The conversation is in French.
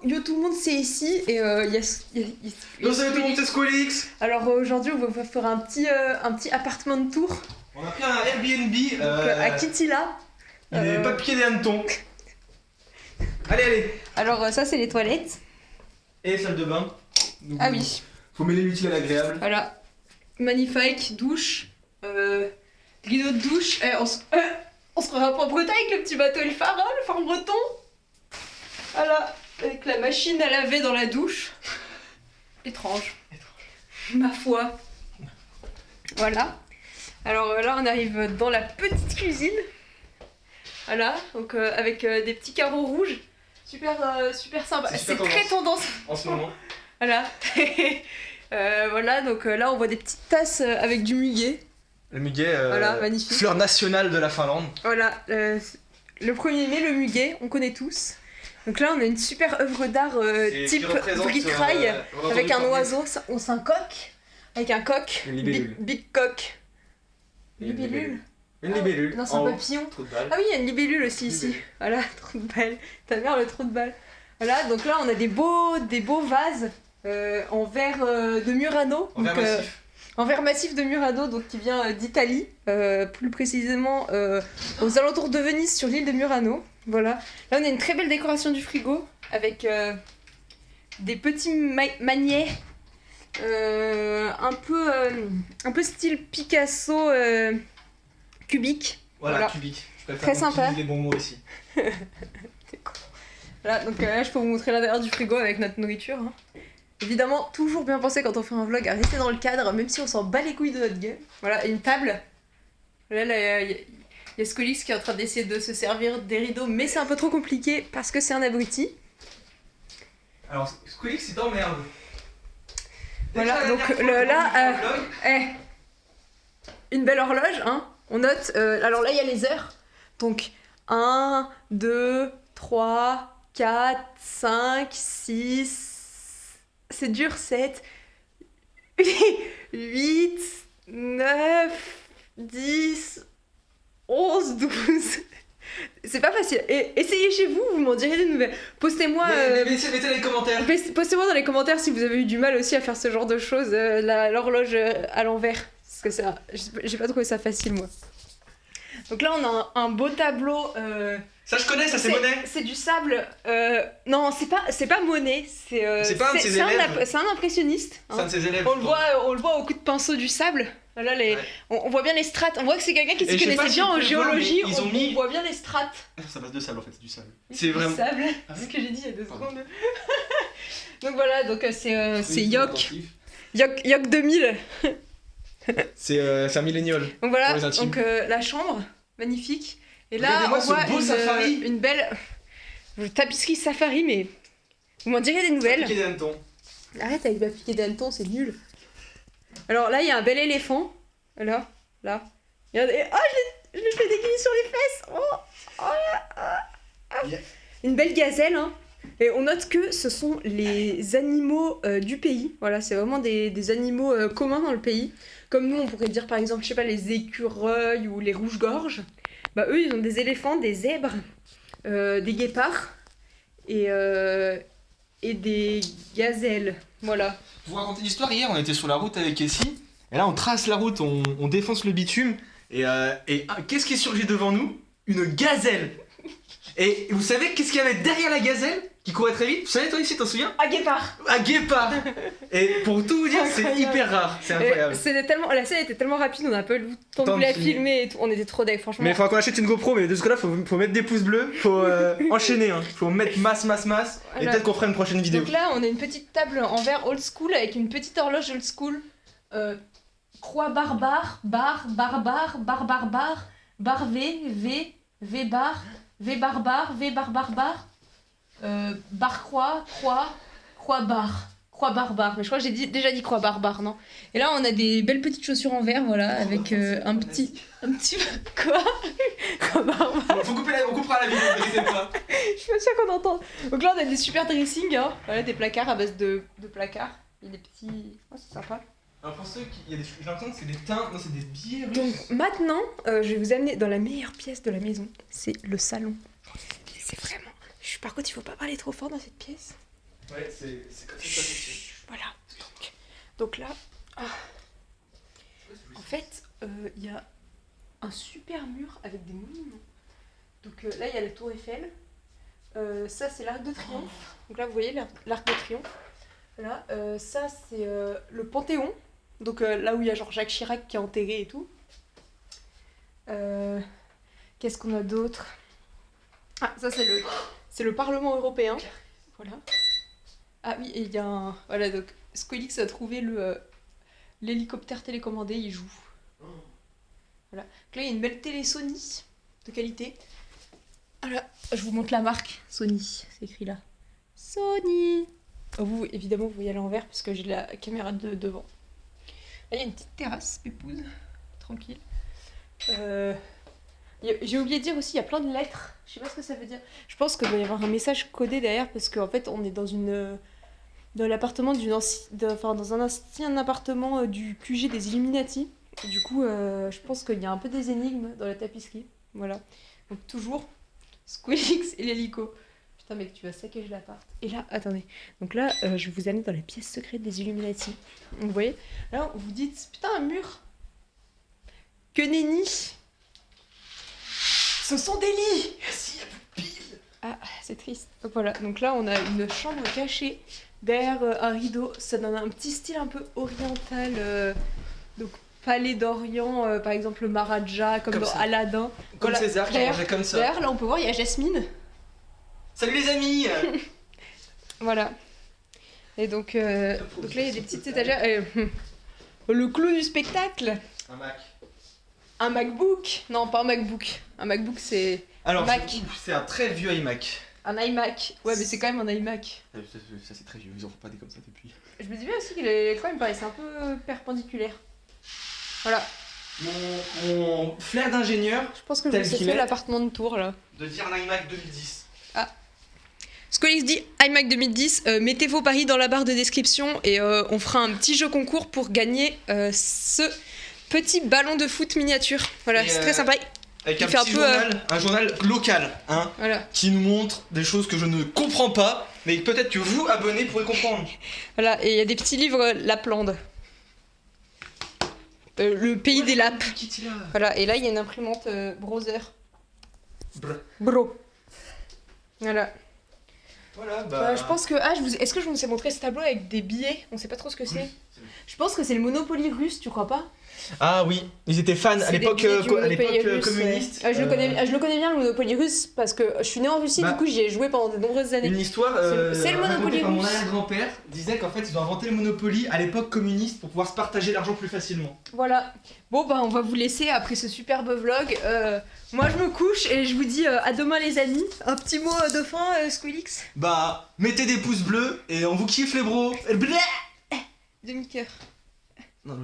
yo tout le monde, c'est ici et Yo salut tout le monde, c'est Squalix. Alors aujourd'hui on va faire un petit appartement de tour. On a pris un Airbnb À Kitila. Il n'est pas piqué des hannetons. Allez. Alors ça c'est les toilettes. Et salle de bain. Donc, Ah oui. Faut mêler l'utile à l'agréable. Voilà. Magnifique, douche. Rideau de douche. On se croirait pas en Bretagne avec le petit bateau et le phare breton. Voilà. Avec la machine à laver dans la douche. Étrange. Ma foi. Voilà. Alors là on arrive dans la petite cuisine. Voilà, donc avec des petits carreaux rouges. Super sympa. C'est très tendance en ce moment. Voilà. Voilà, donc là on voit des petites tasses avec du muguet. Le muguet, voilà, magnifique. Fleur nationale de la Finlande. Voilà, le 1er mai, le muguet, on connaît tous. Donc là on a une super œuvre d'art type vitrail avec un oiseau, c'est un coq. Avec un coq, big coq. Libellule. Une libellule. Non, c'est un papillon. Trou de balle. Ah oui, il y a une libellule aussi ici. Voilà, trou de balle. Ta mère, le trou de balle. Voilà, donc là on a des beaux vases en verre de Murano. En verre massif de Murano, donc qui vient d'Italie, plus précisément aux alentours de Venise, sur l'île de Murano. Voilà. Là on a une très belle décoration du frigo avec des petits maniets un peu style Picasso cubique. Voilà, cubique. Je préfère très sympa. Les bons mots ici. T'es con. Voilà, donc là je peux vous montrer l'intérieur du frigo avec notre nourriture. Hein. Évidemment, toujours bien penser quand on fait un vlog à rester dans le cadre, même si on s'en bat les couilles de notre gueule. Voilà, une table. Là, il y a Squalix qui est en train d'essayer de se servir des rideaux, mais c'est un peu trop compliqué parce que c'est un abruti. Alors, Squalix, il t'emmerde. Voilà, donc une belle horloge, hein. On note, alors là il y a les heures. Donc 1, 2, 3, 4, 5, 6... C'est dur, 7, 8, 9, 10, 11, 12... C'est pas facile. Et essayez chez vous, vous m'en direz des nouvelles. Postez-moi... Mettez dans les commentaires. Postez-moi dans les commentaires si vous avez eu du mal aussi à faire ce genre de choses, l'horloge à l'envers. Parce que ça, j'ai pas trouvé ça facile, moi. Donc là, on a un beau tableau... Ça, je connais, ça, c'est Monet. C'est du sable... non, c'est pas Monet. C'est pas un de ses élèves. C'est un impressionniste. Hein. C'est un de ses élèves. On le voit au coup de pinceau du sable. Là, on voit bien les strates. On voit que c'est quelqu'un qui s'y connaissait bien en géologie. On voit bien les strates. C'est à base de sable, en fait, c'est du sable. C'est vraiment... sable, c'est ce que j'ai dit il y a 2 secondes. Donc voilà, donc c'est Yok 2000. C'est un millénial. Donc voilà, donc la chambre, magnifique. Et là, on voit une belle tapisserie safari, mais vous m'en direz des nouvelles. Piquer des hannetons. Arrête avec ma piquer des hannetons, c'est nul. Alors là, il y a un bel éléphant. Là. Regardez. Oh, je l'ai fait déguiser sur les fesses. Yeah. Une belle gazelle, hein. Et on note que ce sont les animaux du pays. Voilà, c'est vraiment des animaux communs dans le pays. Comme nous, on pourrait dire par exemple, je sais pas, les écureuils ou les rouges-gorges. Bah eux, ils ont des éléphants, des zèbres, des guépards et des gazelles. Voilà. Pour vous raconter l'histoire, hier, on était sur la route avec Essie. Et là, on trace la route, on défonce le bitume. Et qu'est-ce qui est surgi devant nous? Une gazelle. Et vous savez qu'est-ce qu'il y avait derrière la gazelle qui courait très vite? Vous savez, toi ici, t'en souviens? Un guépard. Un guépard. Et pour tout vous dire, c'est hyper rare, c'est incroyable. La scène était tellement rapide, on n'a pas eu le temps de la filmer et tout. On était trop deg, franchement. Mais il faudra qu'on achète une GoPro, mais de ce côté-là, faut mettre des pouces bleus, faut enchaîner, hein. Faut mettre masse. Voilà. Et peut-être qu'on fera une prochaine vidéo. Donc là, on a une petite table en verre old school avec une petite horloge old school. Croix barbare, bar, V, V bar, V barbare, V bar, bar croix barbare. Mais je crois que j'ai déjà dit croix barbare, non? Et là, on a des belles petites chaussures en verre, voilà, avec un petit... Quoi? Croix barbare. On coupera la vidéo, ne brisez pas. Je suis pas sûre qu'on entend. Donc là, on a des super dressings, hein. Voilà, des placards à base de placards. Et des petits... Oh, c'est sympa. Alors pour ceux qui... j'ai l'impression que c'est des teintes, non, c'est des billets russes. Donc maintenant, je vais vous amener dans la meilleure pièce de la maison. C'est le salon. C'est vraiment... Par contre, il faut pas parler trop fort dans cette pièce. Ouais, c'est comme ça que ça fonctionne. Voilà. Donc là, en fait, il y a un super mur avec des monuments. Donc là, il y a la tour Eiffel. Ça, c'est l'Arc de Triomphe. Donc là, vous voyez l'Arc de Triomphe. Là, ça, c'est le Panthéon. Donc là où il y a genre Jacques Chirac qui est enterré et tout. Qu'est-ce qu'on a d'autre? Ah, ça, c'est le Parlement européen. Voilà. Ah oui, et il y a un... Voilà, donc Squeelix a trouvé l'hélicoptère télécommandé, il joue. Voilà. Donc là, il y a une belle télé Sony de qualité. Voilà, je vous montre la marque. Sony, c'est écrit là. Sony. Oh, vous, évidemment, vous voyez à l'envers parce que j'ai la caméra devant. Là, il y a une petite terrasse, pépouse. Tranquille. J'ai oublié de dire aussi, il y a plein de lettres. Je sais pas ce que ça veut dire. Je pense qu'il doit y avoir un message codé derrière parce qu'en fait, on est dans l'appartement dans un ancien appartement du QG des Illuminati. Et du coup, je pense qu'il y a un peu des énigmes dans la tapisserie. Voilà. Donc toujours Squeelix et l'hélico. Putain mec, tu vas saccager l'appart. Et là, attendez. Donc là, je vais vous amener dans la pièce secrète des Illuminati. Vous voyez? Là, vous dites, putain, un mur. Que nenni. Ce sont des lits. S'il y a plus de piles. Ah, c'est triste. Donc voilà, donc là on a une chambre cachée derrière un rideau. Ça donne un petit style un peu oriental. Donc palais d'Orient, par exemple le Maharaja, comme dans ça. Aladdin. Comme Voilà. César qui mangeait comme ça. D'ailleurs, là on peut voir, il y a Jasmine. Salut les amis. Voilà. Et donc là il y a des petites étagères. Le clou du spectacle. Un Mac. Un MacBook. Non, pas un MacBook. Un MacBook c'est... Alors, Mac. c'est un très vieux iMac. Un iMac. Ouais, mais c'est quand même un iMac. Ça c'est très vieux, ils en font pas des comme ça depuis. Je me dis bien aussi que l'écran il me paraissait un peu perpendiculaire. Voilà. Mon flair d'ingénieur Je pense que je Tel vais essayer qu'il est. l'appartement de Tours là. de dire un iMac 2010. Squeelix dit iMac 2010, mettez vos paris dans la barre de description et on fera un petit jeu concours pour gagner ce petit ballon de foot miniature. Voilà, Et, c'est très sympa. Avec Il un fait petit journal, un journal local, hein, Voilà. qui nous montre des choses que je ne comprends pas, mais peut-être que vous, abonnés, pourrez comprendre. Voilà, et il y a des petits livres Laplande. Le pays des lapes. Voilà, et là il y a une imprimante browser. Bro. Voilà. Voilà, bah. Je pense que. Est-ce que je vous ai montré ce tableau avec des billets? On sait pas trop ce que c'est. Je pense que c'est le Monopoly russe, tu crois pas? Ah oui, ils étaient fans à C'est l'époque des billets du Monopoly russe, communiste. ouais. Je le connais bien le Monopoly russe parce que je suis née en Russie, Bah, du coup j'y ai joué pendant de nombreuses années. Une histoire C'est le Monopoly racontée par mon russe. arrière-grand-père disait qu'en fait ils ont inventé le Monopoly à l'époque communiste pour pouvoir se partager l'argent plus facilement. Voilà. Bon bah on va vous laisser après ce superbe vlog. Moi je me couche et je vous dis à demain les amis. Un petit mot de fin, Squeelix. Bah, mettez des pouces bleus et on vous kiffe les bros. Bleh. Demi-cœur. Non.